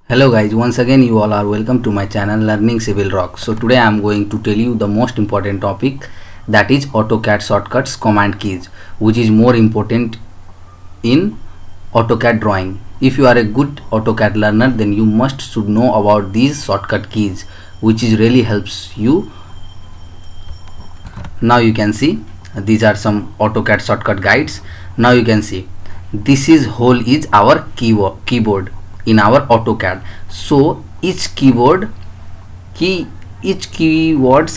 Hello guys, once again you all are welcome to my channel Learning Civil Rock. So today I am going to tell you the most important topic, that is AutoCAD shortcuts command keys, which is more important in AutoCAD drawing. If you are a good AutoCAD learner, then you must should know about these shortcut keys, which is really helps you. Now you can see these are some AutoCAD shortcut guides. Now you can see this is whole is our keyboard in our AutoCAD. So each keywords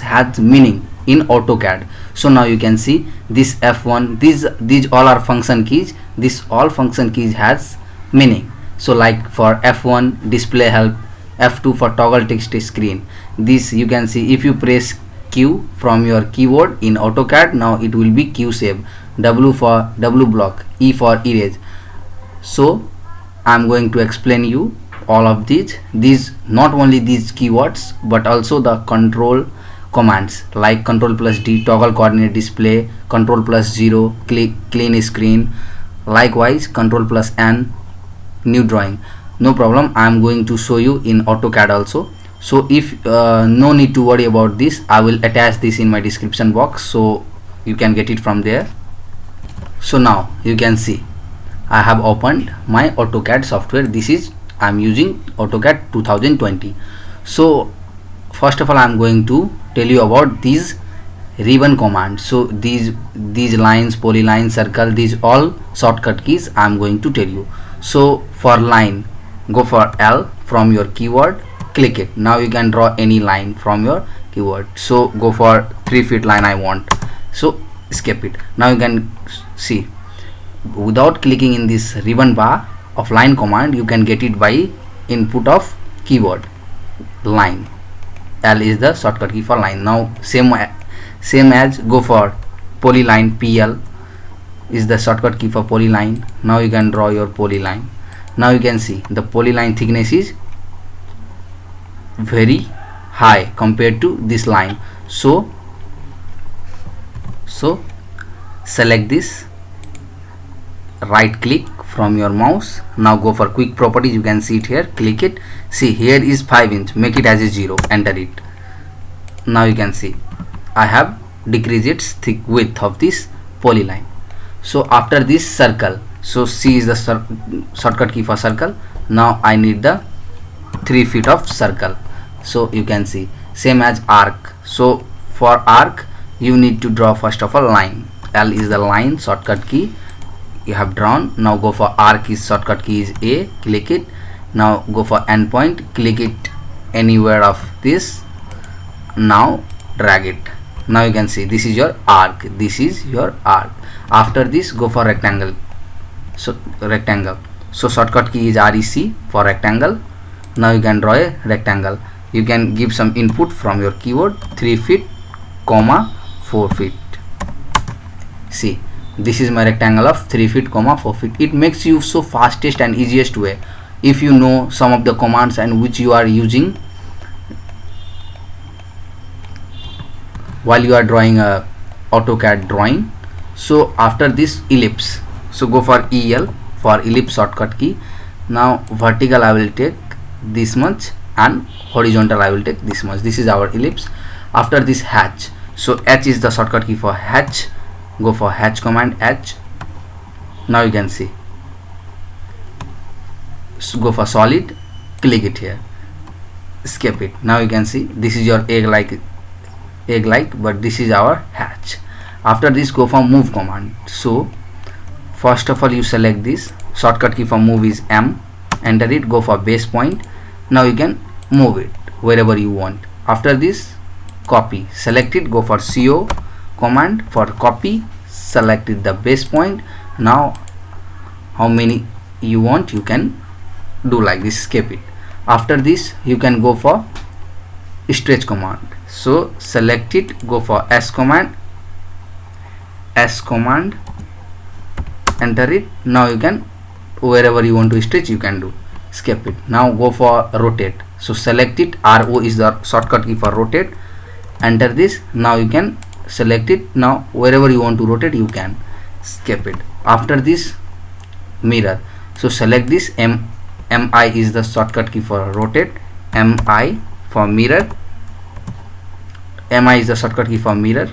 has meaning in AutoCAD. So now you can see this F1, these all are function keys. This all function keys has meaning. So like for F1 display help, F2 for toggle text screen. This you can see if you press Q from your keyboard in AutoCAD, now it will be Q save, W for W block, E for erase. So I am going to explain you all of these not only these keywords but also the control commands like control plus D toggle coordinate display, control plus 0 clean screen, likewise control plus N new drawing. No problem, I am going to show you in AutoCAD also. So if no need to worry about this, I will attach this in my description box so you can get it from there. So now you can see I have opened my AutoCAD software. This is I am using AutoCAD 2020. So first of all I am going to tell you about these ribbon commands. So these lines, polyline, circle, these all shortcut keys I am going to tell you. So for line, go for L from your keyboard, click it. Now you can draw any line from your keyboard. So go for 3 feet line I want, so skip it. Now you can see without clicking in this ribbon bar of line command, you can get it by input of keyboard. Line, L is the shortcut key for line. Now same as go for polyline, PL is the shortcut key for polyline. Now you can draw your polyline. Now you can see the polyline thickness is very high compared to this line. So select this, right click from your mouse. Now go for quick properties, you can see it here, click it. See here is 5 inch, make it as a 0, enter it. Now you can see I have decreased its thick width of this polyline. So after this circle, so C is the shortcut key for circle. Now I need the 3 feet of circle. So you can see same as arc. So for arc you need to draw first of all line. L is the line shortcut key you have drawn. Now go for arc, is shortcut key is A, click it. Now go for endpoint, click it anywhere of this. Now drag it. Now you can see this is your arc, this is your arc. After this go for rectangle. So rectangle, so shortcut key is REC for rectangle. Now you can draw a rectangle. You can give some input from your keyboard, 3 feet, 4 feet. See, this is my rectangle of 3 feet, 4 feet. It makes you so fastest and easiest way if you know some of the commands and which you are using while you are drawing a AutoCAD drawing. So after this ellipse, so go for EL for ellipse shortcut key. Now vertical I will take this much and horizontal I will take this much. This is our ellipse. After this hatch, so H is the shortcut key for hatch. Go for hatch command, H. Now you can see, so go for solid, click it here, skip it. Now you can see this is your egg like, but this is our hatch. After this go for move command. So first of all you select this, shortcut key for move is M, enter it, go for base point. Now you can move it wherever you want. After this copy, select it, go for CO command for copy, select it the base point. Now how many you want you can do like this, skip it. After this you can go for stretch command. So select it, go for S command, enter it. Now you can wherever you want to stretch you can do, skip it. Now go for rotate. So select it, RO is the shortcut key for rotate, enter this. Now you can select it. Now wherever you want to rotate you can, skip it. After this mirror, so select this mi is the shortcut key for rotate, mi for mirror, mi is the shortcut key for mirror.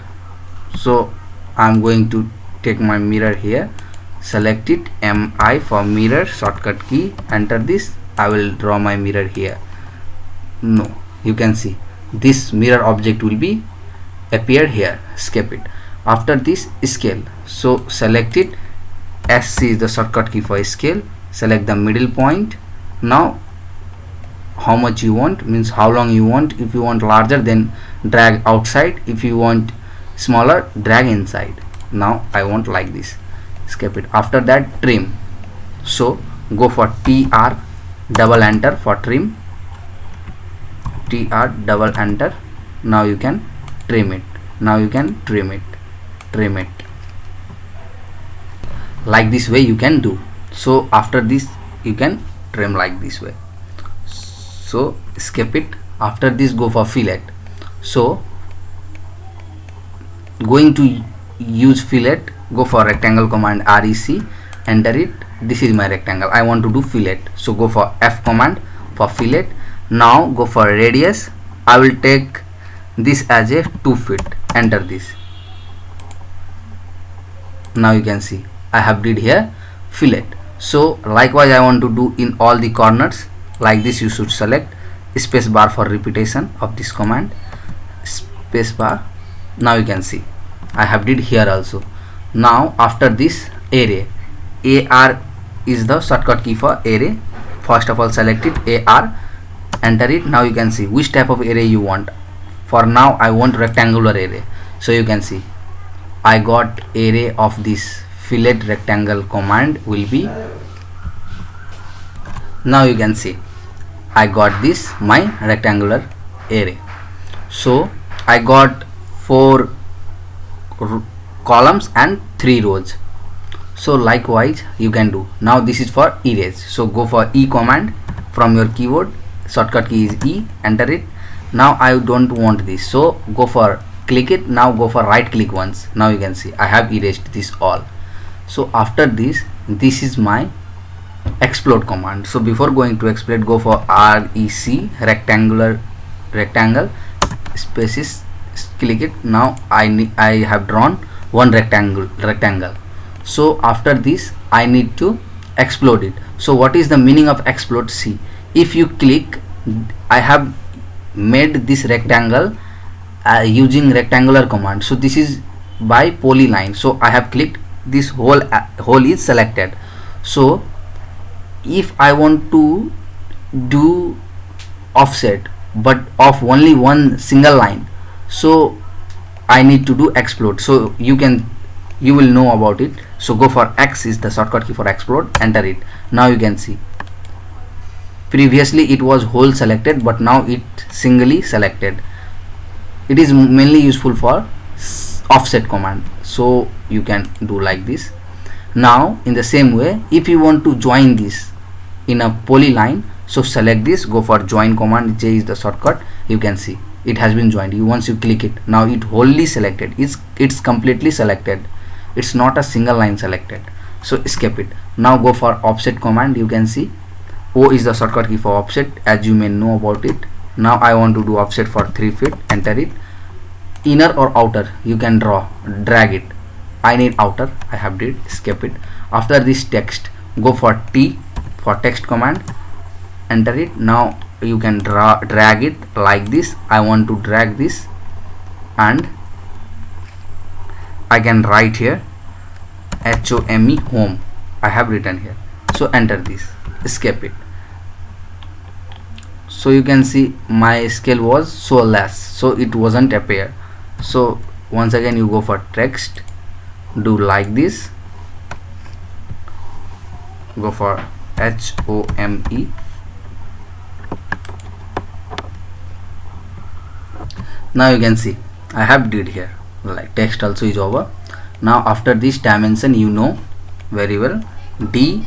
So I'm going to take my mirror here, select it, mi for mirror shortcut key, enter this. I will draw my mirror here. No, you can see this mirror object will be appeared here. Escape it. After this, scale, so select it, sc is the shortcut key for scale, select the middle point. Now how much you want, means how long you want. If you want larger, then drag outside. If you want smaller, drag inside. Now I want like this. Escape it. After that, trim, so go for tr, double enter for trim, tr double enter. Now you can trim it. Now you can trim it like this way you can do. So after this you can trim like this way. So skip it. After this, go for fillet. So going to use fillet, go for rectangle command, rec, enter it. This is my rectangle, I want to do fillet, so go for f command for fillet. Now go for radius, I will take this as a 2 feet, enter this. Now you can see I have did here fillet. So likewise I want to do in all the corners like this. You should select space bar for repetition of this command, space bar. Now you can see I have did here also. Now after this, array, ar is the shortcut key for array. First of all select it, ar, enter it. Now you can see which type of array you want. For now I want rectangular array, so you can see I got array of this fillet rectangle command will be. Now you can see I got this my rectangular array. So I got 4 columns and 3 rows. So likewise you can do. Now this is for erase, so go for e command from your keyboard, shortcut key is e, enter it. Now I don't want this, so go for click it. Now go for right click once. Now you can see I have erased this all. So after this, this is my explode command. So before going to explode, go for rec, rectangle spaces, click it. Now I have drawn one rectangle. So after this I need to explode it. So what is the meaning of explode? See, if you click, I have made this rectangle using rectangular command. So this is by polyline, so I have clicked, this whole is selected. So if I want to do offset but of only one single line, so I need to do explode. So you will know about it. So go for x is the shortcut key for explode, enter it. Now you can see previously it was whole selected, but now it singly selected. It is mainly useful for offset command, so you can do like this. Now in the same way, if you want to join this in a polyline, so select this, go for join command, j is the shortcut. You can see it has been joined. Once you click it, now it wholly selected, it's completely selected, it's not a single line selected. So escape it. Now go for offset command. You can see o is the shortcut key for offset, as you may know about it. Now I want to do offset for 3 feet, enter it. Inner or outer you can drag it. I need outer, I have did, escape it. After this, text, go for t for text command, enter it. Now you can drag it like this. I want to drag this and I can write here HOME, home, I have written here. So enter this, escape it. So you can see my scale was so less, so it wasn't appear. So once again you go for text, do like this, go for HOME. Now you can see I have did here, like text also is over. Now after this dimension, you know very well, DIM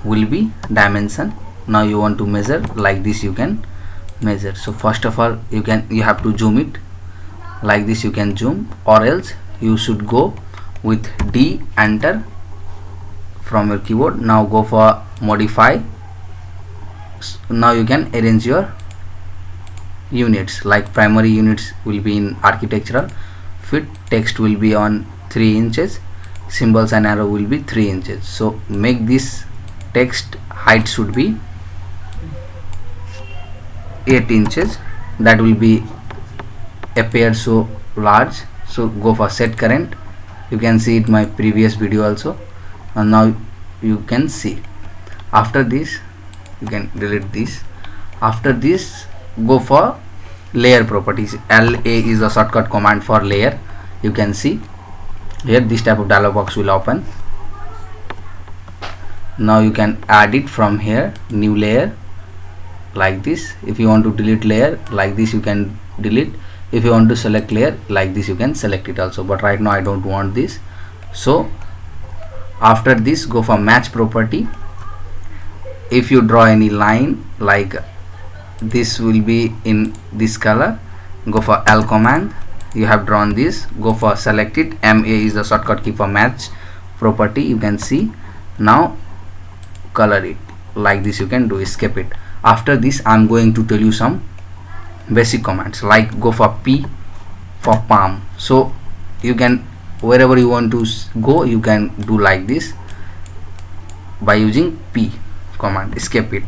will be dimension. Now you want to measure like this, you can measure. So first of all you have to zoom it like this, you can zoom, or else you should go with D, enter, from your keyboard. Now go for modify. Now you can arrange your units, like primary units will be in architectural, fit text will be on 3 inches, symbols and arrow will be 3 inches. So make this text height should be 8 inches, that will be appear so large. So go for set current, you can see it my previous video also, and now you can see. After this you can delete this. After this go for layer properties. LA is the shortcut command for layer. You can see here this type of dialog box will open. Now you can add it from here, new layer, like this. If you want to delete layer like this, you can delete. If you want to select layer like this, you can select it also, but right now I don't want this. So after this go for match property. If you draw any line like this will be in this color, go for L command. You have drawn this, go for select it. MA is the shortcut key for match property. You can see. Now color it like this, you can do, escape it. After this I'm going to tell you some basic commands, like go for P for palm. So you can, wherever you want to go, you can do like this by using P command, escape it.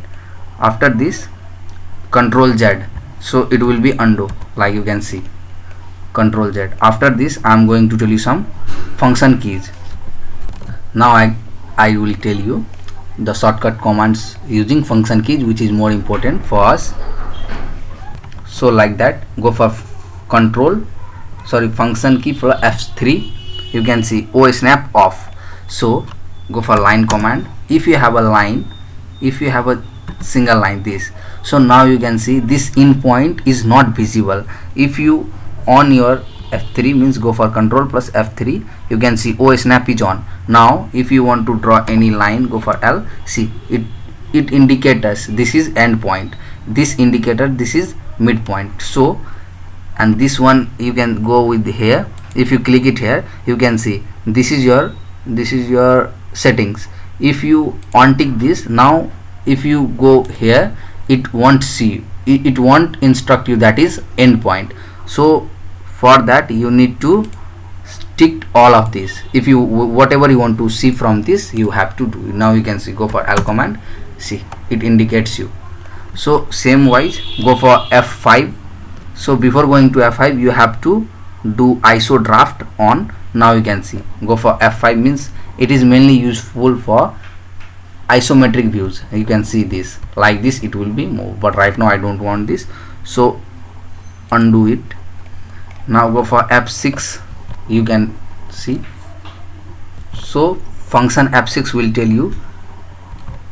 After this Control Z, so it will be undo, like you can see, Control Z. After this I'm going to tell you some function keys. Now I will tell you the shortcut commands using function keys, which is more important for us. So like that, go for function key for F3. You can see O snap off. So go for line command. If you have a line, if you have a single line, this, so now you can see this in point is not visible. If you on your F3 means go for control plus F3, you can see O snap is on. Now if you want to draw any line, go for L. See it indicates us this is end point, this indicator this is midpoint. So and this one you can go with here. If you click it here, you can see this is your settings. If you untick this, now if you go here, it won't see, it won't instruct you that is endpoint. So for that you need to tick all of this. If you whatever you want to see from this, you have to do. Now you can see, go for L command, see it indicates you. So same wise go for F5. So before going to F5 you have to do ISO draft on. Now you can see, go for F5 means it is mainly useful for isometric views. You can see this like this, it will be moved, but right now I don't want this, so undo it. Now go for F6. You can see, so function F6 will tell you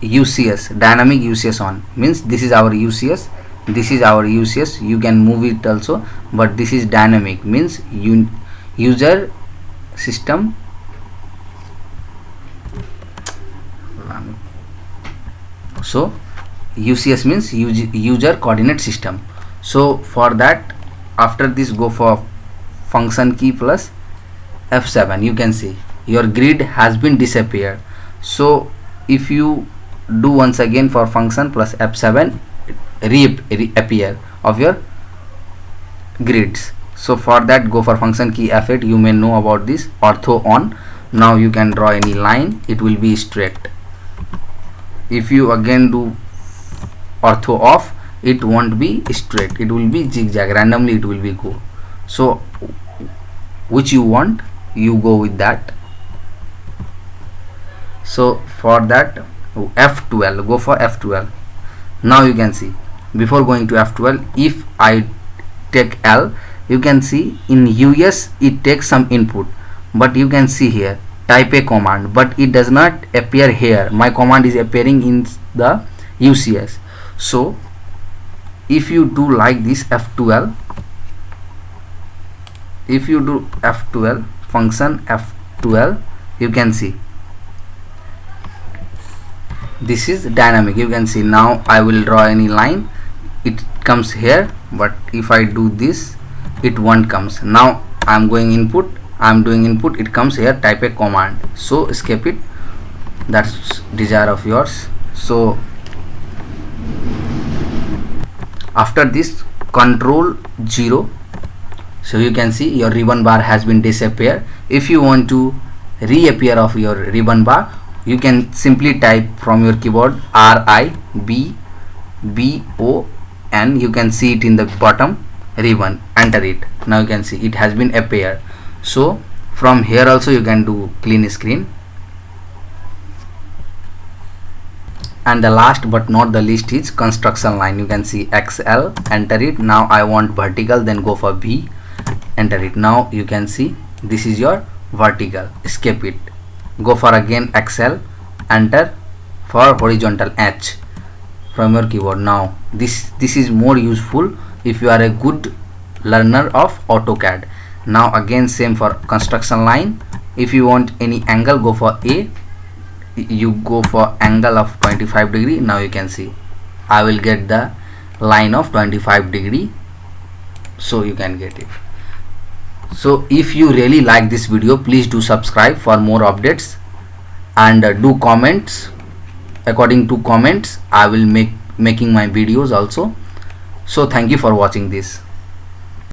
UCS, dynamic UCS on, means this is our UCS, this is our UCS. You can move it also, but this is dynamic, means user system so UCS means user coordinate system. So for that, after this go for function key plus F7. You can see your grid has been disappeared. So if you do once again for function plus F7, reappear of your grids. So for that go for function key F8. You may know about this, ortho on. Now you can draw any line, it will be straight. If you again do ortho off, it won't be straight, it will be zigzag, randomly it will be go. So which you want, you go with that. So for that F12, go for F12. Now you can see, before going to F12, if I take L, you can see in US it takes some input, but you can see here type a command, but it does not appear here. My command is appearing in the UCS. So if you do like this F12, if you do F12 function F12, you can see this is dynamic. You can see now I will draw any line, it comes here, but if I do this, it won't comes. Now I'm going input, I'm doing input, it comes here, type a command, so escape it. that's desire of yours. So after this control 0, so you can see your ribbon bar has been disappear. If you want to reappear of your ribbon bar, you can simply type from your keyboard RIBBON. You can see it in the bottom, ribbon, enter it. Now you can see it has been appeared. So from here also you can do clean screen. And the last but not the least is construction line. You can see XL, enter it. Now I want vertical, then go for V, enter it. Now you can see this is your vertical, escape it, go for again XL, enter for horizontal H from your keyboard. Now this is more useful if you are a good learner of AutoCAD. Now again same for construction line. If you want any angle, go for A, you go for angle of 25 degree. Now you can see I will get the line of 25 degree, so you can get it. So if you really like this video, please do subscribe for more updates, and do comments. According to comments I will making my videos also. So thank you for watching this.